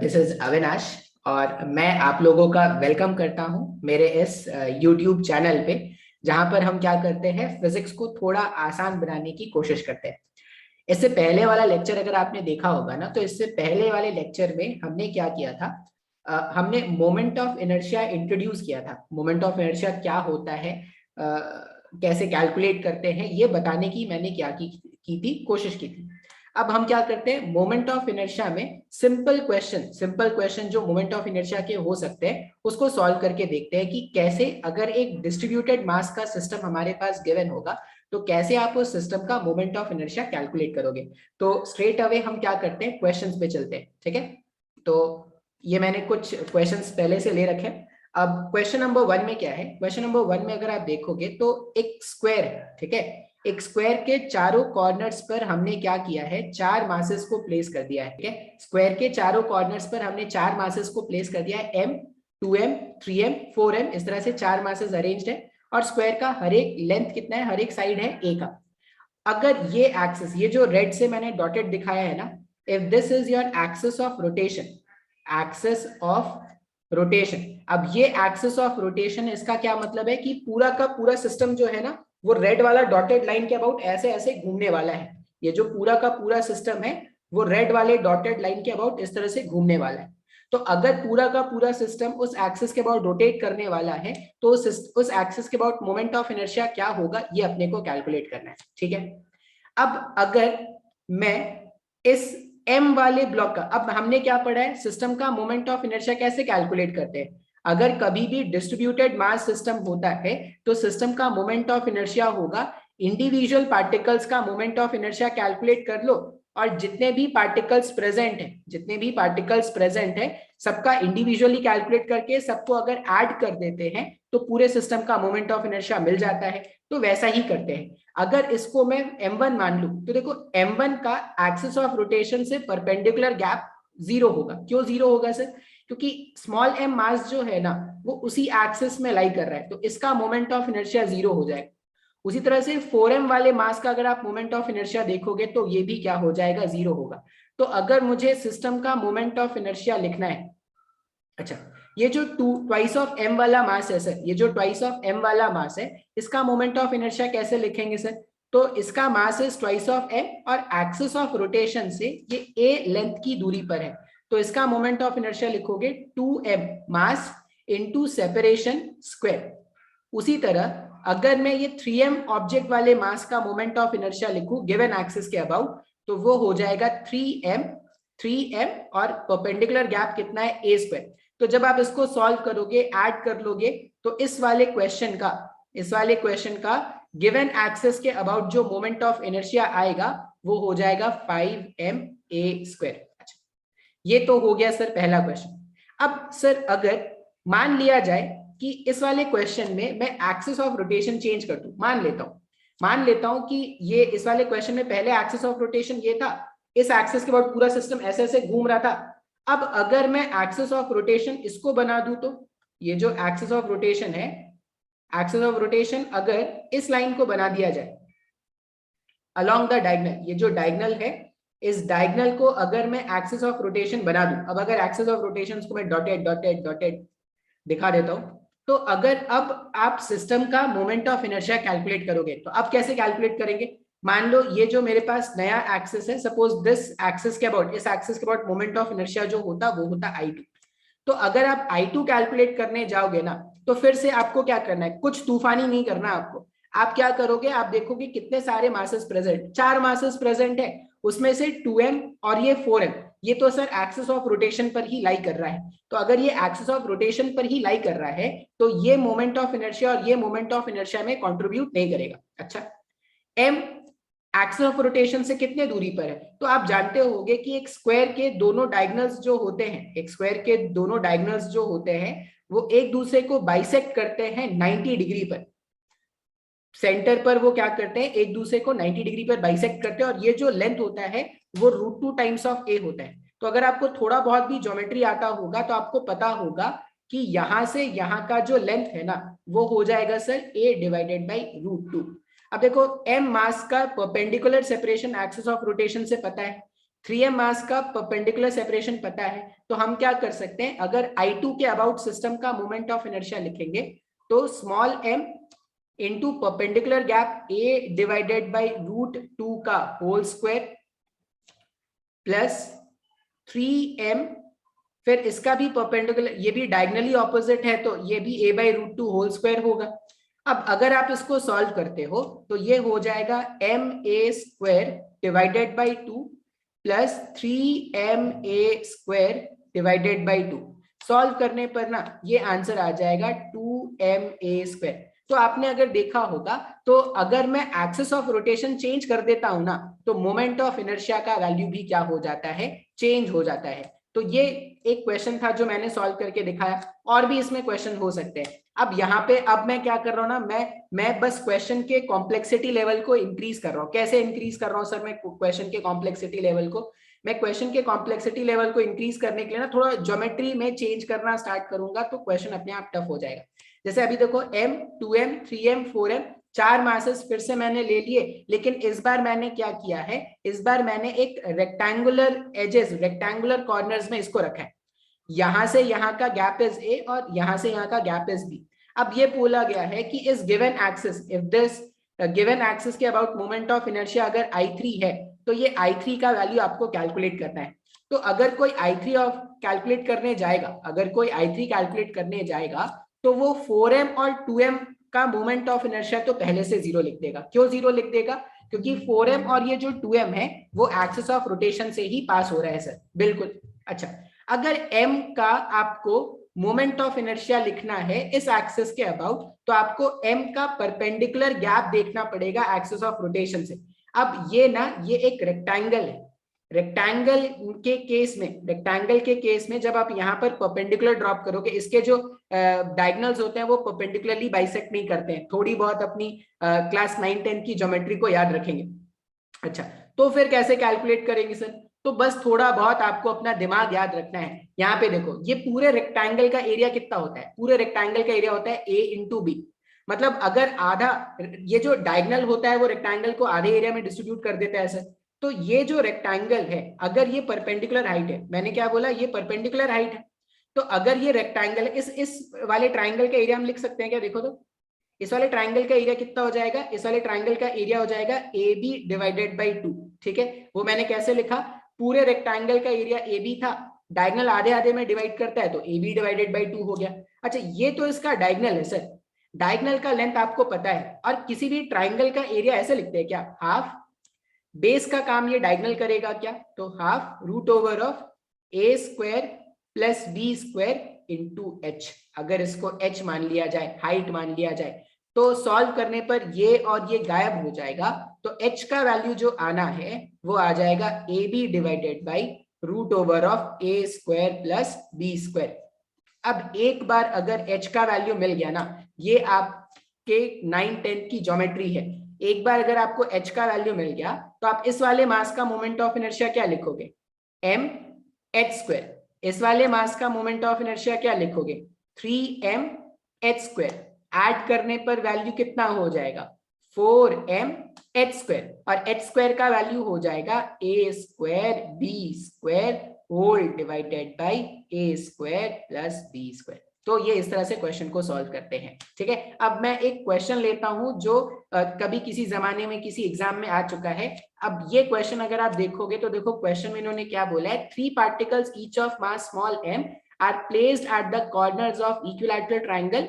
This is Avinash और मैं आप लोगों का वेलकम करता हूं मेरे इस यूट्यूब चैनल पे, जहां पर हम क्या करते हैं, फिजिक्स को थोड़ा आसान बनाने की कोशिश करते हैं। इससे पहले वाला लेक्चर अगर आपने देखा होगा ना, तो इससे पहले वाले लेक्चर में हमने क्या किया था, हमने मोमेंट ऑफ इनर्शिया इंट्रोड्यूस किया था। मोमेंट ऑफ इनर्शिया क्या होता है, कैसे कैलकुलेट करते हैं, ये बताने की मैंने क्या की थी, कोशिश की थी। अब हम क्या करते हैं, मोमेंट ऑफ इनर्शिया में सिंपल क्वेश्चन जो मोमेंट ऑफ इनर्शिया के हो सकते हैं उसको सॉल्व करके देखते हैं कि कैसे, अगर एक डिस्ट्रीब्यूटेड मास का सिस्टम हमारे पास गिवन होगा तो कैसे आप उस सिस्टम का मोमेंट ऑफ इनर्शिया कैलकुलेट करोगे। तो स्ट्रेट अवे हम क्या करते हैं, क्वेश्चंस पे चलते हैं। ठीक है, तो ये मैंने कुछ क्वेश्चंस पहले से ले रखे हैं। अब क्वेश्चन नंबर 1 में क्या है, क्वेश्चन नंबर 1 में अगर आप देखोगे तो एक स्क्वायर है। ठीक है, एक स्क्वायर के चारों कॉर्नर्स पर हमने क्या किया है, चार मासेस को प्लेस कर दिया है। ठीक है, स्क्वायर के चारों कॉर्नर्स पर हमने चार मासेस को प्लेस कर दिया है, m 2m 3m 4m, इस तरह से चार मासेस अरेंज्ड है। और स्क्वायर का हर एक लेंथ कितना है, हर एक साइड है a का। अगर ये एक्सिस, ये जो रेड से मैंने डॉटेड दिखाया है ना, if this is your axis of rotation, axis of rotation, अब ये एक्सिस ऑफ रोटेशन, इसका क्या मतलब है कि पूरा का पूरा सिस्टम जो है ना, वो रेड वाला डॉटेड लाइन के अबाउट ऐसे ऐसे घूमने वाला है। ये जो पूरा का पूरा सिस्टम है वो रेड वाले डॉटेड लाइन के अबाउट इस तरह से घूमने वाला है। तो अगर पूरा का पूरा सिस्टम उस एक्सिस के अबाउट रोटेट करने वाला है तो उस एक्सिस के अबाउट मोमेंट ऑफ इनर्शिया क्या होगा, ये अपने को कैलकुलेट करना है। ठीक है, अब अगर मैं इस m वाले ब्लॉक का, अब हमने क्या पढ़ा है, सिस्टम का मोमेंट ऑफ इनर्शिया कैसे कैलकुलेट करते हैं। अगर कभी भी डिस्ट्रीब्यूटेड मास सिस्टम होता है तो सिस्टम का मोमेंट ऑफ इनर्शिया होगा, इंडिविजुअल पार्टिकल्स का मोमेंट ऑफ इनर्शिया कैलकुलेट कर लो, और जितने भी पार्टिकल्स प्रेजेंट है सबका इंडिविजुअली कैलकुलेट करके सबको अगर ऐड कर देते हैं तो पूरे सिस्टम का मोमेंट ऑफ इनर्शिया मिल जाता है। तो वैसा ही करते हैं। अगर इसको मैं m1 मान लूं तो देखो m1 का एक्सिस ऑफ रोटेशन से परपेंडिकुलर गैप जीरो होगा। क्यों जीरो होगा सर, क्योंकि स्मॉल m मास जो है ना वो उसी एक्सिस में लाई कर रहा है, तो इसका मोमेंट ऑफ इनर्शिया जीरो हो जाएगा। उसी तरह से 4m वाले मास का अगर आप मोमेंट ऑफ इनर्शिया देखोगे तो ये भी क्या हो जाएगा, जीरो होगा। तो अगर मुझे सिस्टम का मोमेंट ऑफ इनर्शिया लिखना है, अच्छा, ये जो ट्वाइस ऑफ m वाला मास है सर, ये जो ट्वाइस ऑफ m वाला मास है, इसका मोमेंट ऑफ इनर्शिया कैसे लिखेंगे सर, तो इसका मास है ट्वाइस ऑफ m और एक्सिस ऑफ रोटेशन से ये a लेंथ की दूरी पर है, तो इसका मोमेंट ऑफ इनर्शिया लिखोगे 2m mass into separation square. उसी तरह अगर मैं ये 3m ऑब्जेक्ट वाले मास का मोमेंट ऑफ इनर्शिया लिखूं गिवन एक्सिस के अबाउट, तो वो हो जाएगा 3m और परपेंडिकुलर गैप कितना है, a स्क्वायर। तो जब आप इसको सॉल्व करोगे, ऐड कर लोगे, तो इस वाले क्वेश्चन का गिवन एक्सिस के अबाउट जो मोमेंट ऑफ इनर्शिया आएगा वो हो जाएगा 5m a स्क्वायर। अच्छा, ये तो हो गया सर पहला क्वेश्चन। अब सर अगर मान लिया जाए कि इस वाले क्वेश्चन में मैं एक्सिस ऑफ रोटेशन चेंज कर दूं, मान लेता हूं कि ये इस वाले क्वेश्चन में पहले एक्सिस ऑफ रोटेशन ये था, इस एक्सिस के बाद पूरा सिस्टम ऐसे ऐसे घूम रहा था। अब अगर मैं एक्सिस ऑफ रोटेशन इसको बना दूं, तो ये जो एक्सिस ऑफ रोटेशन है, एक्सिस ऑफ रोटेशन अगर इस लाइन को बना दिया जाए अलोंग द डायगोनल, ये जो डायगोनल है, इस डायगोनल को अगर मैं एक्सिस ऑफ रोटेशन बना दूं, अब अगर एक्सिस ऑफ रोटेशन को मैं डॉटेड डॉटेड डॉटेड दिखा देता हूं, तो अगर अब आप सिस्टम का मोमेंट ऑफ इनर्शिया कैलकुलेट करोगे तो आप कैसे कैलकुलेट करेंगे। मान लो ये जो मेरे पास नया एक्सिस है, सपोज दिस एक्सिस के अबाउट, इस एक्सिस के अबाउट मोमेंट ऑफ इनर्शिया जो होता वो होता I2। तो अगर आप I2 कैलकुलेट करने जाओगे ना, तो फिर से आपको क्या करना है, कुछ तूफानी नहीं करना आपको। आप क्या करोगे, आप देखोगे कितने सारे मासेस प्रेजेंट, चार मासेस प्रेजेंट है, उसमें से 2m और ये 4m, ये तो सर एक्सिस ऑफ रोटेशन पर ही लाई कर रहा है। तो अगर ये एक्सिस ऑफ रोटेशन पर ही लाई कर रहा है तो ये मोमेंट ऑफ इनर्शिया और ये मोमेंट ऑफ इनर्शिया में कंट्रीब्यूट नहीं करेगा। अच्छा, m एक्सिस ऑफ रोटेशन से कितने दूरी पर है, तो आप जानते होंगे कि एक स्क्वायर के दोनों डायगोनल्स जो होते हैं, वो एक दूसरे को बाइसेक्ट करते हैं 90 डिग्री पर। सेंटर पर वो क्या करते हैं, एक दूसरे को 90 डिग्री पर बाइसेक्ट करते हैं, और ये जो लेंथ होता है वो √2 टाइम्स ऑफ a होता है। तो अगर आपको थोड़ा बहुत भी ज्योमेट्री आता होगा तो आपको पता होगा कि यहां से यहां का जो लेंथ है ना वो हो जाएगा सर a डिवाइडेड बाई √2। अब देखो m मास का perpendicular separation axis of rotation से पता है, 3m मास का परपेंडिकुलर सेपरेशन पता है, तो हम क्या कर सकते हैं, अगर I2 के अबाउट सिस्टम का मोमेंट ऑफ इनर्शिया लिखेंगे तो small m into perpendicular gap a divided by √2 का होल स्क्वायर प्लस 3m, फिर इसका भी परपेंडिकुलर, ये भी डायगनली ऑपोजिट है तो ये भी a बाई √2 होल स्क्वायर होगा। अब अगर आप इसको सॉल्व करते हो तो ये हो जाएगा ma square divided by 2 plus 3ma square divided by 2। Solve करने पर ना ये आंसर आ जाएगा 2ma स्क्वायर। तो आपने अगर देखा होगा तो अगर मैं एक्सिस ऑफ रोटेशन चेंज कर देता हूं ना तो मोमेंट ऑफ इनर्शिया का वैल्यू भी क्या हो जाता है, चेंज हो जाता है। तो ये एक क्वेश्चन था जो मैंने सॉल्व करके दिखाया, और भी इसमें क्वेश्चन हो सकते हैं। अब यहाँ पे अब मैं क्या कर रहा हूँ ना, मैं बस क्वेश्चन के कॉम्प्लेक्सिटी लेवल को इंक्रीज कर रहा हूँ। कैसे इंक्रीज कर रहा हूँ सर मैं क्वेश्चन के कॉम्प्लेक्सिटी लेवल को? मैं क्वेश्चन के कॉम्प्लेक्सिटी लेवल को इंक्रीज करने के लिए ना थोड़ा ज्योमेट्री में चेंज करना स्टार्ट करूंगा तो क्वेश्चन अपने आप टफ हो जाएगा। जैसे अभी देखो m 2m 3m 4m 4 masses फिर से मैंने ले लिए, लेकिन इस बार मैंने क्या किया है, इस बार मैंने एक रेक्टेंगुलर एजेस, रेक्टेंगुलर कॉर्नर्स में इसको रखा है। यहां से यहाँ का गैप इज a और यहां से यहाँ का गैप इज b। अब ये बोला गया है कि इस given axis, if this given axis के अबाउट मोमेंट ऑफ इनर्शिया अगर I3 है तो ये I3 का वैल्यू आपको कैलकुलेट करना है। तो अगर कोई I3 ऑफ कैलकुलेट करने जाएगा, अगर कोई I3 कैलकुलेट करने जाएगा तो वो 4m और 2m का मोमेंट ऑफ इनर्शिया तो पहले से 0 लिख देगा। क्यों 0 लिख देगा? क्योंकि 4m और ये जो 2m है वो एक्सिस ऑफ रोटेशन से ही पास हो रहा है सर। बिल्कुल। अच्छा, अगर m का आपको मोमेंट ऑफ इनर्शिया लिखना है इस एक्सिस के अबाउट तो आपको m का परपेंडिकुलर गैप देखना पड़ेगा एक्सिस ऑफ रोटेशन से। अब ये ना ये एक रेक्टेंगल है, रेक्टेंगल के केस में जब आप यहाँ पर परपेंडिकुलर ड्रॉप करोगे, इसके जो डायगोनल्स होते हैं वो परपेंडिकुलरली बाइसेक्ट नहीं करते हैं। थोड़ी बहुत अपनी क्लास 9-10 की ज्योमेट्री को याद रखेंगे। अच्छा, तो फिर कैसे कैलकुलेट करेंगे सर? तो बस थोड़ा बहुत आपको अपना दिमाग याद रखना है। यहाँ पे देखो ये पूरे रेक्टेंगल का एरिया कितना होता है, पूरे रेक्टेंगल का एरिया होता है a इंटू बी। मतलब अगर आधा, ये जो डायगोनल होता है वो रेक्टेंगल को आधे एरिया में डिस्ट्रीब्यूट कर देता है सर। तो ये जो रेक्टेंगल है अगर ये परपेंडिकुलर हाइट है, मैंने क्या बोला, ये परपेंडिकुलर हाइट है, तो अगर ये रेक्टेंगल इस वाले ट्राइंगल का एरिया हम लिख सकते हैं क्या? देखो तो इस वाले ट्राइंगल का एरिया कितना हो जाएगा, इस वाले ट्राइंगल का एरिया हो जाएगा ए बी डिवाइडेड बाई 2। ठीक है, वो मैंने कैसे लिखा, पूरे रेक्टेंगल का एरिया ए बी था, डायगोनल आधे आधे में डिवाइड करता है तो ए बी डिवाइडेड बाई 2 हो गया। अच्छा, ये तो इसका डायगोनल है सर, डायगोनल का लेंथ आपको पता है, और किसी भी ट्राइंगल का एरिया ऐसे लिखते हैं क्या, हाफ बेस का काम ये डायगोनल करेगा क्या, तो half root over of a square plus b square into h. अगर इसको एच मान लिया जाए, हाइट मान लिया जाए, तो सॉल्व करने पर ये और ये गायब हो जाएगा, तो एच का वैल्यू जो आना है वो आ जाएगा a b divided by root over of a square plus b square. अब एक बार अगर एच का वैल्यू मिल गया ना, ये आपके 9-10 की ज्योमेट्री है, एक बार अगर आपको एच का वैल्यू मिल गया तो आप इस वाले मास का मोमेंट ऑफ इनर्शिया क्या लिखोगे, m h स्क्वायर। इस वाले मास का मोमेंट ऑफ इनर्शिया क्या लिखोगे, 3m h स्क्वायर। ऐड करने पर वैल्यू कितना हो जाएगा, 4m h स्क्वायर, और h स्क्वायर का वैल्यू हो जाएगा a square b square whole divided by a square plus b square. तो ये इस तरह से क्वेश्चन को सॉल्व करते हैं। ठीक है, अब मैं एक क्वेश्चन लेता हूं जो कभी किसी जमाने में किसी एग्जाम में आ चुका है। अब ये क्वेश्चन अगर आप देखोगे तो देखो क्वेश्चन में इन्होंने क्या बोला है, 3 particles each of mass small m are placed at the corners of equilateral triangle,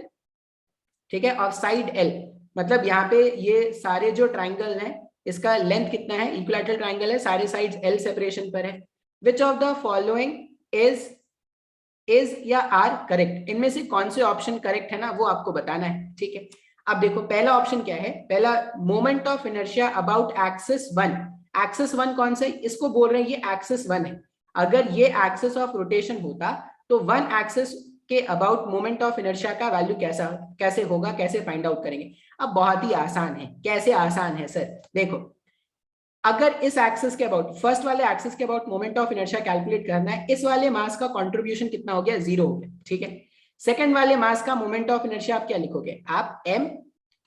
ठीक है, ऑफ साइड l। मतलब यहाँ पे ये सारे जो ट्राइंगल हैं इसका लेंथ कितना है, इक्विलैटरल ट्राइंगल है, सारे साइड्स l सेपरेशन पर है। Which of the following is या आर करेक्ट, इनमें से कौन से ऑप्शन करेक्ट है ना वो आपको बताना है। ठीक है, अब देखो पहला ऑप्शन क्या है, पहला moment of inertia about axis 1। Axis 1 कौन सा है, इसको बोल रहे हैं ये एक्सिस 1 है। अगर ये एक्सिस ऑफ रोटेशन होता तो 1 एक्सिस के अबाउट मोमेंट ऑफ इनर्शिया का वैल्यू कैसे होगा, कैसे फाइंड आउट करेंगे। अब बहुत ही आसान है। कैसे आसान है सर, देखो अगर इस एक्सिस के अबाउट, फर्स्ट वाले एक्सिस के about moment of inertia calculate करना है, इस वाले मास का कंट्रीब्यूशन कितना हो गया, 0 हो गया। ठीक है, सेकंड वाले मास का मोमेंट ऑफ इनर्शिया आप क्या लिखोगे, आप m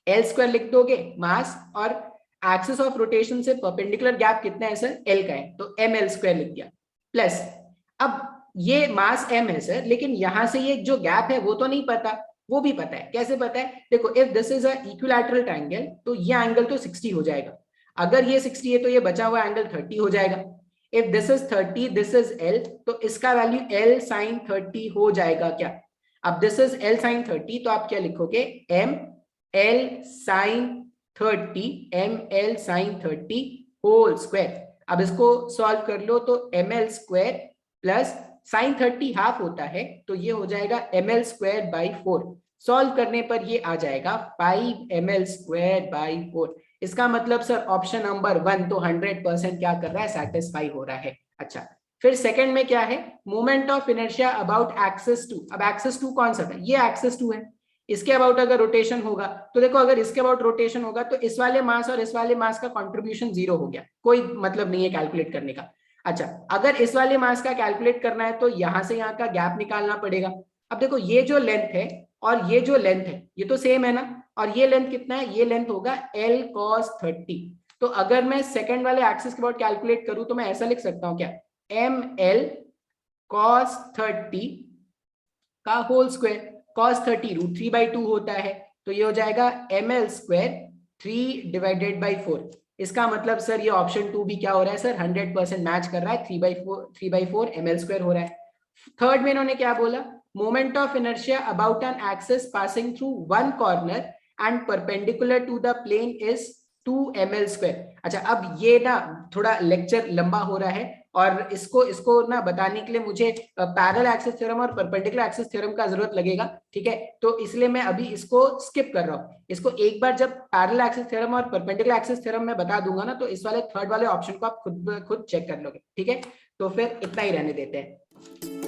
l स्क्वायर लिख दोगे मास, और एक्सिस ऑफ रोटेशन से परपेंडिकुलर गैप कितना है सर, एल का है, तो एम एल स्क्वायर लिख दिया, प्लस अब ये मास एम है सर, लेकिन यहां से ये जो गैप है वो तो नहीं पता, वो भी पता है। कैसे पता है, देखो if this is a equilateral triangle तो ये एंगल तो 60 हो जाएगा, अगर ये 60 है तो ये बचा हुआ एंगल 30 हो जाएगा। If this is 30, this is L, तो इसका वैल्यू एल साइन 30 हो जाएगा क्या। अब दिस इज एल साइन 30, तो आप क्या लिखोगे, m l sine 30, m l sine 30 whole square. अब इसको सॉल्व कर लो तो m l square plus sine 30 half होता है, तो ये हो जाएगा m l square by 4। Solve करने पर ये आ जाएगा 5 एम एल स्क्वायर बाई 4। इसका मतलब सर ऑप्शन नंबर 1 तो 100% क्या कर रहा है, सेटिस्फाई हो रहा है। अच्छा, फिर सेकंड में क्या है, moment of inertia about axis 2। अब एक्सिस 2 कौन सा था, ये एक्सिस 2 है, इसके अबाउट अगर रोटेशन होगा तो देखो, अगर इसके अबाउट रोटेशन होगा तो इस वाले मास और इस वाले मास का कंट्रीब्यूशन 0 हो गया, कोई मतलब नहीं है कैलकुलेट करने का। अच्छा, अगर इस वाले मास का कैलकुलेट करना है तो यहां से यहां का गैप निकालना पड़ेगा। अब देखो ये जो लेंथ है और ये जो लेंथ है ये तो सेम है ना, और ये लेंथ कितना है, ये लेंथ होगा L cos 30। तो अगर मैं सेकंड वाले एक्सिस के अबाउट कैलकुलेट करूं तो मैं ऐसा लिख सकता हूं क्या, ML cos 30 का होल स्क्वायर, cos 30 √3/2 होता है, तो ये हो जाएगा ML स्क्वायर 3 डिवाइडेड बाई 4। इसका मतलब सर ये ऑप्शन 2 भी क्या हो रहा है सर, 100% मैच कर रहा है, 3/4 ML स्क्वायर हो रहा है। थर्ड में इन्होंने क्या बोला, moment of inertia about an axis passing through one corner and perpendicular to the plane is 2 ml square. अच्छा, अब ये ना थोड़ा लेक्चर लंबा हो रहा है और इसको ना बताने के लिए मुझे पैरेलल एक्सिस थ्योरम और परपेंडिकुलर एक्सिस थ्योरम का जरूरत लगेगा, ठीक है, तो इसलिए मैं अभी इसको स्किप कर रहा हूँ। इसको एक बार जब पैरेलल एक्सिस थ्योरम और परपेंडिकुलर एक्सिस थ्योरम मैं बता दूंगा ना, तो इस वाले थर्ड वाले ऑप्शन को आप खुद चेक कर लोगे, ठीक है। तो फिर इतना ही रहने देते हैं।